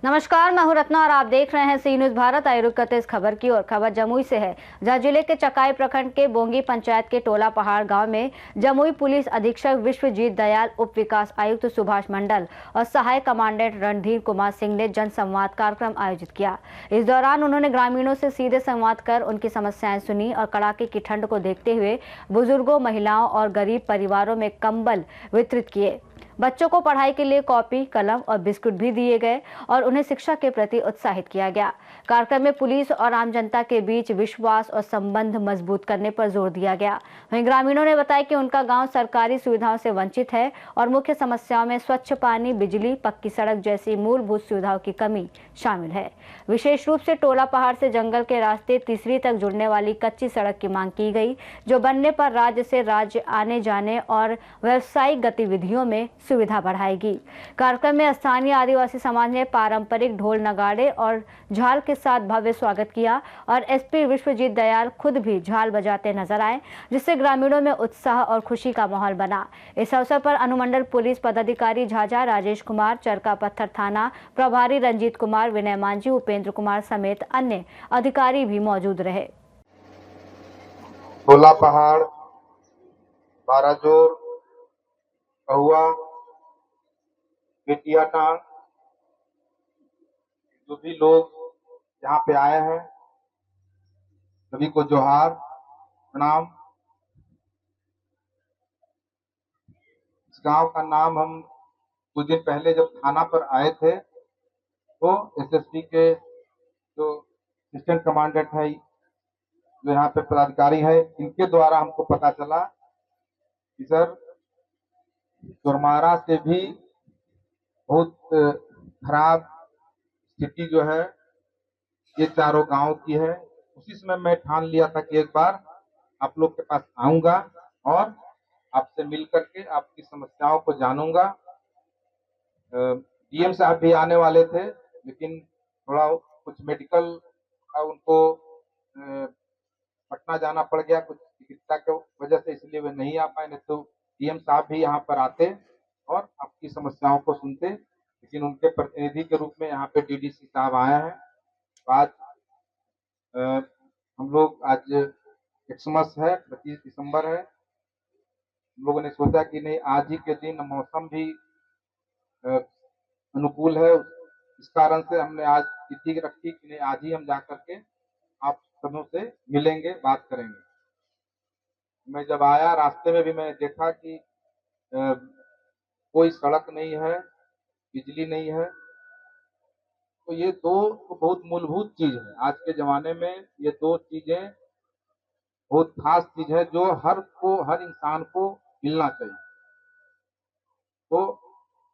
नमस्कार, मैं हूं रत्ना और आप देख रहे हैं सी न्यूज भारत। आए रुक करते इस खबर की और खबर जमुई से है, जहां जिले के चकाई प्रखंड के बोंगी पंचायत के टोला पहाड़ गांव में जमुई पुलिस अधीक्षक विश्वजीत दयाल, उप विकास आयुक्त सुभाष मंडल और सहायक कमांडेंट रणधीर कुमार सिंह ने जन संवाद कार्यक्रम आयोजित किया। इस दौरान उन्होंने ग्रामीणों से सीधे संवाद कर उनकी समस्याएं सुनी और कड़ाके की ठंड को देखते हुए बुजुर्गों, महिलाओं और गरीब परिवारों में कंबल वितरित किए। बच्चों को पढ़ाई के लिए कॉपी, कलम और बिस्कुट भी दिए गए और उन्हें शिक्षा के प्रति उत्साहित किया गया। कार्यक्रम में पुलिस और आम जनता के बीच विश्वास और संबंध मजबूत करने पर जोर दिया गया। वहीं ग्रामीणों ने बताया कि उनका गांव सरकारी सुविधाओं से वंचित है और मुख्य समस्याओं में स्वच्छ पानी, बिजली, पक्की सड़क जैसी मूलभूत सुविधाओं की कमी शामिल है। विशेष रूप से टोला पहाड़ से जंगल के रास्ते तीसरी तक जुड़ने वाली कच्ची सड़क की मांग की गई, जो बनने पर राज्य से राज्य आने जाने और व्यावसायिक गतिविधियों में सुविधा बढ़ाएगी। कार्यक्रम में स्थानीय आदिवासी समाज ने पारंपरिक ढोल, नगाड़े और झाल के साथ भव्य स्वागत किया और एसपी विश्वजीत दयाल खुद भी झाल बजाते नजर आए, जिससे ग्रामीणों में उत्साह और खुशी का माहौल बना। इस अवसर पर अनुमंडल पुलिस पदाधिकारी झाझा राजेश कुमार, चरका पत्थर थाना प्रभारी रंजीत कुमार, विनय मांझी, उपेंद्र कुमार समेत अन्य अधिकारी भी मौजूद रहे। टोला पहाड़, बाराजोर, कहुआ, बेटियाटांड, जो भी लोग यहाँ पे आए हैं सभी को जोहार, प्रणाम। इस गांव का नाम हम कुछ दिन पहले जब थाना पर आए थे तो एसएसपी के जो असिस्टेंट कमांडेंट है, जो यहाँ पे पदाधिकारी है, इनके द्वारा हमको पता चला कि सर चोरमारा से भी बहुत खराब स्थिति जो है ये चारों गांव की है। उसी समय मैं ठान लिया था कि एक बार आप लोग के पास आऊंगा और आपसे मिल करके आपकी समस्याओं को जानूंगा। डीएम साहब भी आने वाले थे, लेकिन थोड़ा कुछ मेडिकल का उनको पटना जाना पड़ गया कुछ चिकित्सा की वजह से, इसलिए वे नहीं आ पाए। नहीं तो डीएम साहब भी यहाँ पर आते और आपकी समस्याओं को सुनते, लेकिन उनके प्रतिनिधि के रूप में यहाँ पे डीडीसी साहब आए हैं। तो आज हम लोग आज क्रिसमस है, 25 दिसंबर है। हम लोगों ने सोचा कि नहीं, आज ही के दिन मौसम भी अनुकूल है, इस कारण से हमने आज तिथि रखी कि नहीं, आज ही हम जा करके आप सबों से मिलेंगे, बात करेंगे। मैं जब आया रास्ते में भी मैंने देखा कि कोई सड़क नहीं है, बिजली नहीं है। तो ये दो तो बहुत मूलभूत चीज है आज के जमाने में। ये दो चीजें बहुत खास चीज है जो हर इंसान को मिलना चाहिए। तो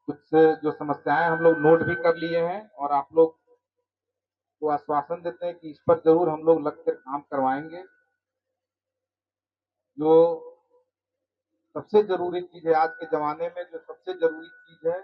कुछ जो समस्याएं हम लोग नोट भी कर लिए हैं और आप लोग को आश्वासन देते हैं कि इस पर जरूर हम लोग लगकर काम करवाएंगे। जो सबसे जरूरी चीज है आज के जमाने में, जो सबसे जरूरी चीज है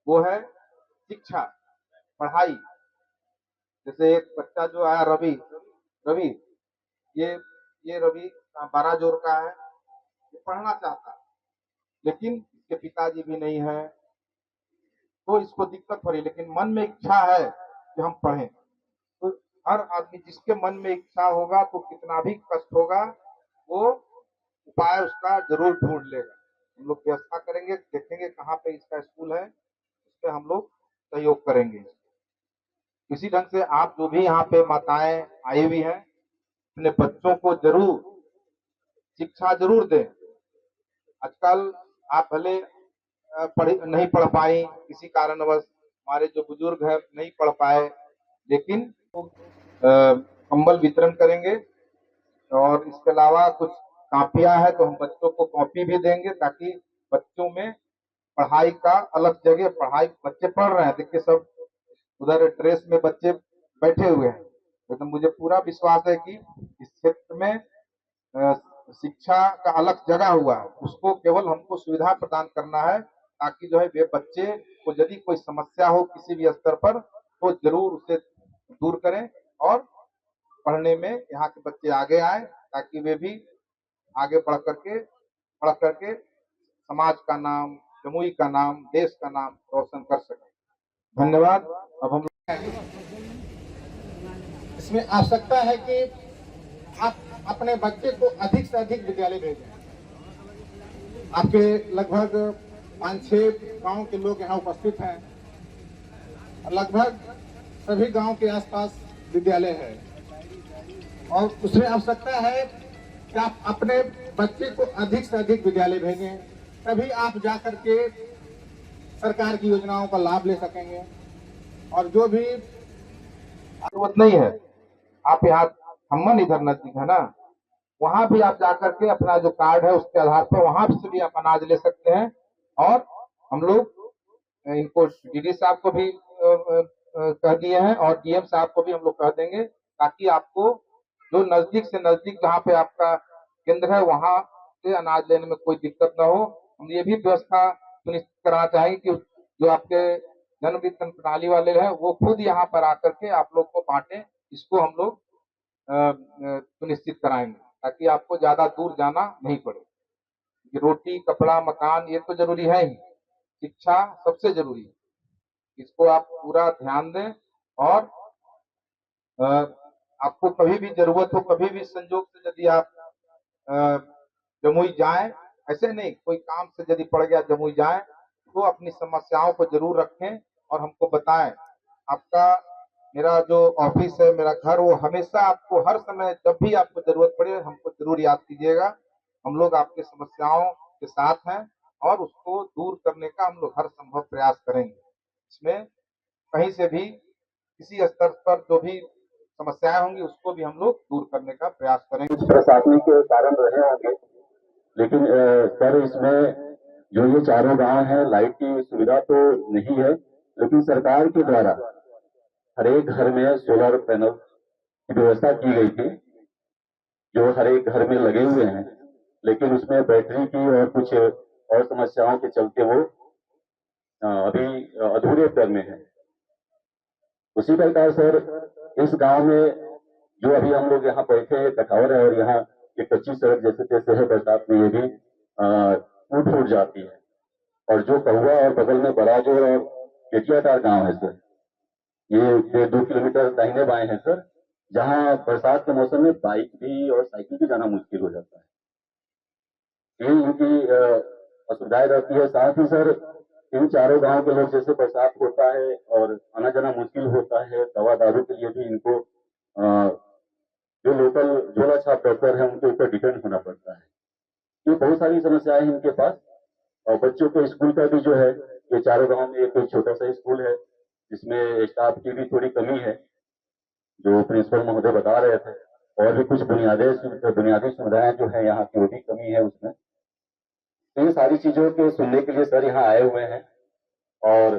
वो है शिक्षा, पढ़ाई। जैसे एक बच्चा जो आया रवि रवि ये ये रवि 12 जोर का है, ये पढ़ना चाहता है लेकिन इसके पिताजी भी नहीं है, तो इसको दिक्कत हो रही है। लेकिन मन में इच्छा है कि हम पढ़ें। तो हर आदमी जिसके मन में इच्छा होगा तो कितना भी कष्ट होगा वो उपाय उसका जरूर ढूंढ लेगा। हम लोग व्यवस्था करेंगे, देखेंगे कहाँ पे इसका स्कूल है, उस पर हम लोग सहयोग करेंगे। इसी ढंग से आप जो भी यहाँ पे माताएं आई हुई हैं, अपने बच्चों को जरूर शिक्षा जरूर दें। आजकल आप भले नहीं पढ़ पाई किसी कारणवश, हमारे जो बुजुर्ग है नहीं पढ़ पाए, लेकिन कंबल वितरण करेंगे और इसके अलावा कुछ कॉपियां है तो हम बच्चों को कॉपी भी देंगे, ताकि बच्चों में पढ़ाई का अलग जगह, पढ़ाई बच्चे पढ़ रहे हैं, देखिए सब उधर ड्रेस में बच्चे बैठे हुए हैं। तो मुझे पूरा विश्वास है कि इस क्षेत्र में शिक्षा का अलग जगह हुआ है, उसको केवल हमको सुविधा प्रदान करना है, ताकि जो है वे बच्चे को यदि कोई समस्या हो किसी भी स्तर पर तो जरूर उसे दूर करें और पढ़ने में यहाँ के बच्चे आगे आए, ताकि वे भी आगे पढ़ करके समाज का नाम, जमुई का नाम, देश का नाम रोशन कर सकें। धन्यवाद। अब हम इसमें आवश्यकता है कि आप अपने बच्चे को अधिक से अधिक विद्यालय भेजें। आपके लगभग 5-6 गांव के लोग यहाँ उपस्थित हैं और लगभग सभी गांव के आसपास विद्यालय है और उसमें आवश्यकता है कि आप अपने बच्चे को अधिक से अधिक विद्यालय भेजें, तभी आप जाकर के सरकार की योजनाओं का लाभ ले सकेंगे। और जो भी जरूरत नहीं है, आप यहाँ खम्मन इधर नजदीक है ना, वहां भी आप जाकर के अपना जो कार्ड है उसके आधार पर वहां से भी आप अनाज ले सकते हैं। और हम लोग इनको डीडी साहब को भी कह दिए हैं और डीएम साहब को भी हम लोग कह देंगे, ताकि आपको जो नजदीक से नजदीक जहाँ पे आपका केंद्र है वहां से अनाज लेने में कोई दिक्कत ना हो। हम ये भी व्यवस्था सुनिश्चित कराना चाहेंगे कि जो आपके जन वितरण प्रणाली वाले हैं वो खुद यहाँ पर आकर के आप लोग को बांटे। इसको हम लोग सुनिश्चित कराएंगे ताकि आपको ज्यादा दूर जाना नहीं पड़े। ये रोटी, कपड़ा, मकान ये तो जरूरी है ही, शिक्षा सबसे जरूरी है। इसको आप पूरा ध्यान दें और आपको कभी भी जरूरत हो, कभी भी संजोग से यदि आप जमुई जाएं, ऐसे नहीं कोई काम से यदि पड़ गया जमुई जाएं, तो अपनी समस्याओं को जरूर रखें और हमको बताएं। आपका मेरा जो ऑफिस है, मेरा घर, वो हमेशा आपको हर समय जब भी आपको जरूरत पड़े हमको जरूर याद कीजिएगा। हम लोग आपके समस्याओं के साथ हैं और उसको दूर करने का हम लोग हर संभव प्रयास करेंगे। इसमें कहीं से भी किसी स्तर पर जो भी समस्याएं होंगी उसको भी हम लोग दूर करने का प्रयास करेंगे। प्रशासनिक कारण रहे होंगे, लेकिन सर इसमें जो ये चारों गांव हैं लाइट की सुविधा तो नहीं है, लेकिन सरकार के द्वारा हर एक घर में सोलर पैनल की व्यवस्था की गई थी जो हर एक घर में लगे हुए हैं, लेकिन उसमें बैटरी की और कुछ और समस्याओं के चलते वो अभी अधूरे दर में है। उसी प्रकार सर इस गांव में जो अभी हम लोग यहाँ बैठे हैं कटावर है और यहाँ एक कच्ची सड़क जैसे तैसे है, बरसात में ये भी टूट फूट जाती है। और जो कहुआ और बगल में बराजोर और केटियाटार गांव है सर, ये 1.5 किलोमीटर दाहिने बाएं है सर, जहाँ बरसात के मौसम में बाइक भी और साइकिल भी जाना मुश्किल हो जाता है। ये इनकी असुविधाएं रहती है। साथ ही सर इन चारों गांव के लोग जैसे बरसात होता है और आना जाना मुश्किल होता है, दवा दारू के लिए भी इनको जो लोकल झोला छाप डॉक्टर है उनके ऊपर डिपेंड होना पड़ता है। ये बहुत सारी समस्याएं हैं इनके पास। और बच्चों के स्कूल का भी जो है, ये चारों गांव में एक छोटा सा स्कूल है जिसमें स्टाफ की भी थोड़ी कमी है, जो प्रिंसिपल महोदय बता रहे थे। और भी कुछ बुनियादी सुविधाएं जो है यहाँ की वो भी कमी है उसमें। तो ये सारी चीजों के सुनने के लिए सर यहाँ आए हुए हैं और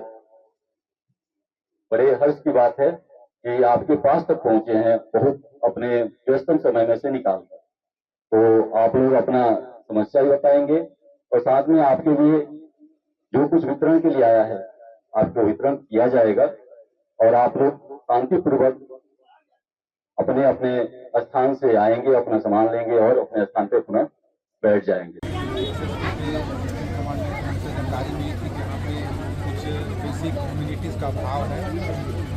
बड़े हर्ष की बात है कि आपके पास तक पहुंचे हैं बहुत अपने व्यस्तम समय में से निकालकर। तो आप लोग अपना समस्या भी बताएंगे और साथ में आपके लिए जो कुछ वितरण के लिए आया है आपको वितरण किया जाएगा और आप लोग शांतिपूर्वक अपने अपने स्थान से आएंगे, अपना सामान लेंगे और अपने स्थान पर पुनः बैठ जाएंगे। जानकारी मिली थी कि यहाँ पे कुछ बेसिक कम्युनिटीज़ का अभाव है,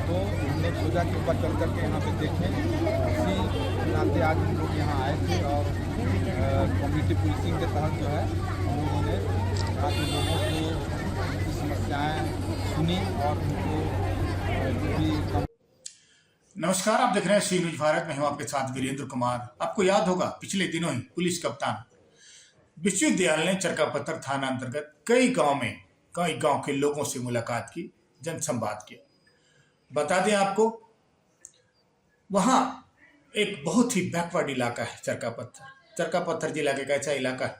तो हमने सोचा कि ऊपर चल करके यहाँ पे देखें। इसी नाते आज हम लोग यहाँ आए थे और कम्युनिटी पुलिसिंग के तहत जो है हम लोगों ने यहाँ के लोगों की समस्याएँ सुनी और उनको जो भी। नमस्कार, आप देख रहे हैं सी न्यूज भारत में। हम आपके साथ वीरेंद्र कुमार। आपको याद होगा पिछले दिनों ही पुलिस कप्तान विश्वविद्यालय ने चरकापत्थर थाना अंतर्गत कई गांव के लोगों से मुलाकात की, जनसंवाद किया। बता दें आपको, वहां एक बहुत ही बैकवर्ड इलाका है चरकापत्थर जिला का एक ऐसा इलाका है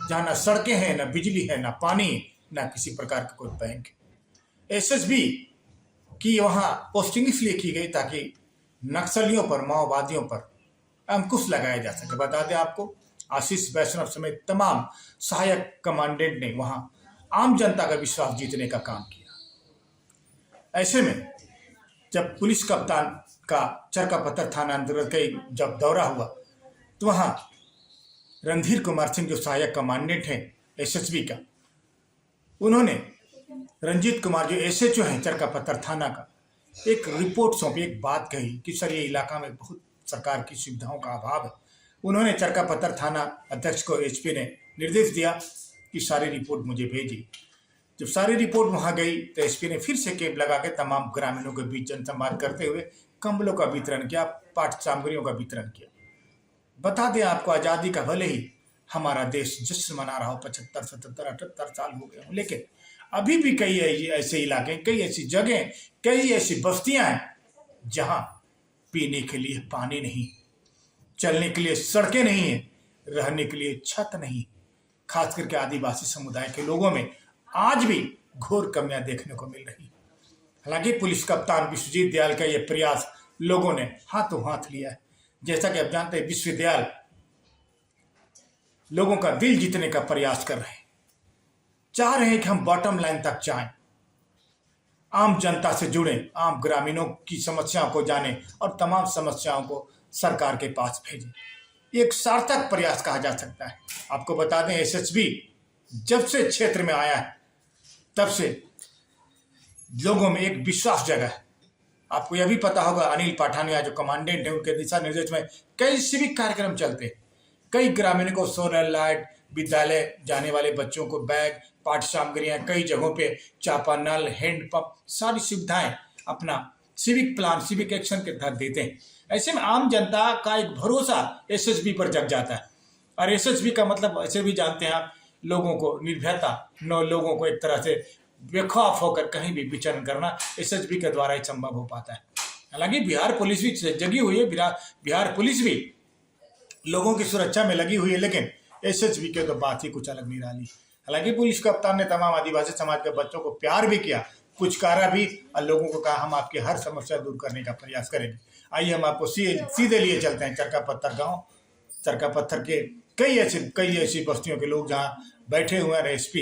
जहां ना सड़कें हैं, ना बिजली है, ना पानी, ना किसी प्रकार का कोई बैंक। एसएसबी की वहां पोस्टिंग इसलिए की गई ताकि नक्सलियों पर, माओवादियों पर अंकुश लगाया जा सके। बता दें आपको, आशीष वैष्णव समेत तमाम सहायक कमांडेंट ने वहां आम जनता का विश्वास जीतने का काम किया। ऐसे में जब पुलिस कप्तान का चरकापत्थर थाना अंतर्गत जब दौरा हुआ तो वहां रणधीर कुमार सिंह जो सहायक कमांडेंट हैं एसएसबी का, उन्होंने रंजीत कुमार जो एसएचओ हैं चरकापत्थर थाना का, एक रिपोर्ट सौंपी, एक बात कही कि सर ये इलाका में बहुत सरकार की सुविधाओं का अभाव है। उन्होंने चरकापत्थर थाना अध्यक्ष को एसपी ने निर्देश दिया कि सारी रिपोर्ट मुझे भेजी। जब सारी रिपोर्ट वहां गई तो एसपी ने फिर से कैंप लगा के तमाम ग्रामीणों के बीच जनसंवाद करते हुए कंबलों का वितरण किया, पाठ्य सामग्रियों का वितरण किया। बता दें आपको, आज़ादी का भले ही हमारा देश जश्न मना रहा हो, 75, 77, 78 साल हो गए, लेकिन अभी भी कई ऐसे इलाके, कई ऐसी जगह, कई ऐसी बस्तियां हैं जहां पीने के लिए पानी नहीं, चलने के लिए सड़कें नहीं है, रहने के लिए छत नहीं। खास करके आदिवासी समुदाय के लोगों में आज भी घोर कमियां देखने को मिल रही। हालांकि पुलिस कप्तान विश्वजीत दयाल का यह प्रयास लोगों ने हाथों हाथ लिया है। जैसा कि आप जानते हैं, विश्व दयाल लोगों का दिल जीतने का प्रयास कर रहे हैं, चाह रहे हैं कि हम बॉटम लाइन तक जाएं, आम जनता से जुड़ें, आम ग्रामीणों की समस्याओं को जानें और तमाम समस्याओं को सरकार के पास भेजें। एक सार्थक प्रयास कहा जा सकता है। आपको बता दें, एसएसबी जब से क्षेत्र में आया है तब से लोगों में एक विश्वास जगा है। आपको यह भी पता होगा, अनिल पाठानिया जो कमांडेंट है, उनके दिशा निर्देश में कई सिविक कार्यक्रम चलते हैं। कई ग्रामीणों को सोलर लाइट, विद्यालय जाने वाले बच्चों को बैग, पाठ्य सामग्रियां, कई जगहों पे चापानल, हैंडपंप, सारी सुविधाएं अपना सिविक प्लान, सिविक एक्शन के तहत देते हैं। ऐसे में आम जनता का एक भरोसा एसएसबी पर जग जाता है। और एसएसबी का मतलब ऐसे भी जानते हैं आप, लोगों को निर्भयता, लोगों को एक तरह से बेखौफ होकर कहीं भी विचरण करना एसएसबी के द्वारा ही संभव हो पाता है। हालांकि बिहार पुलिस भी जगी हुई है, बिहार पुलिस भी लोगों की सुरक्षा में लगी हुई है, लेकिन एसएसबी के तो बात ही कुछ अलग निराली। हालांकि पुलिस कप्तान ने तमाम आदिवासी समाज के बच्चों को प्यार भी किया, पुचकारा भी और लोगों को कहा हम आपकी हर समस्या दूर करने का प्रयास करेंगे। आइए हम आपको सीधे लिए चलते हैं चरकापत्थर गाँव। चरकापत्थर के कई ऐसी बस्तियों के लोग जहाँ बैठे हुए हैं। एसपी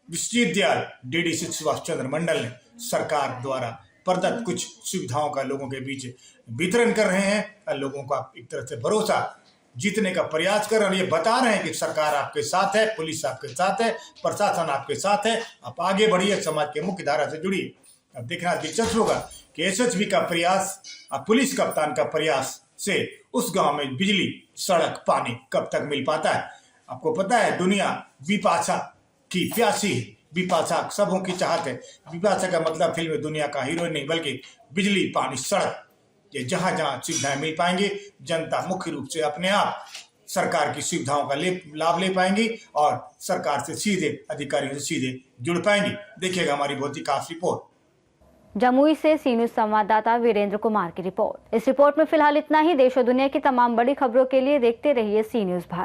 विश्वजीत दयाल, डीडीसी सुभाष चंद्र मंडल ने सरकार द्वारा प्रदत्त कुछ सुविधाओं का लोगों के बीच वितरण कर रहे हैं और लोगों का एक तरह से भरोसा जीतने का प्रयास कर रहे हैं। ये बता रहे हैं कि सरकार आपके साथ है, पुलिस आपके साथ है, प्रशासन आपके साथ है, आप आगे बढ़िए, समाज के मुख्य धारा से जुड़िए। अब देखना दिलचस्प होगा कि एसएसबी का प्रयास और पुलिस कप्तान का प्रयास से उस गांव में बिजली, सड़क, पानी कब तक मिल पाता है। आपको पता है, दुनिया बिपाशा की प्यासी है, बिपाशा सबों की चाहत है। बिपाशा का मतलब फिल्म दुनिया का हीरोइन नहीं, बल्कि बिजली, पानी, सड़क, ये जहां जहां सुविधाएं मिल पाएंगी, जनता मुख्य रूप से अपने आप सरकार की सुविधाओं का लाभ ले पाएंगी और सरकार से सीधे, अधिकारियों से सीधे जुड़ पाएंगी। देखिएगा हमारी बहुत ही खास रिपोर्ट। जमुई से सी न्यूज संवाददाता वीरेंद्र कुमार की रिपोर्ट। इस रिपोर्ट में फिलहाल इतना ही। देश और दुनिया की तमाम बड़ी खबरों के लिए देखते रहिए सी न्यूज भारत।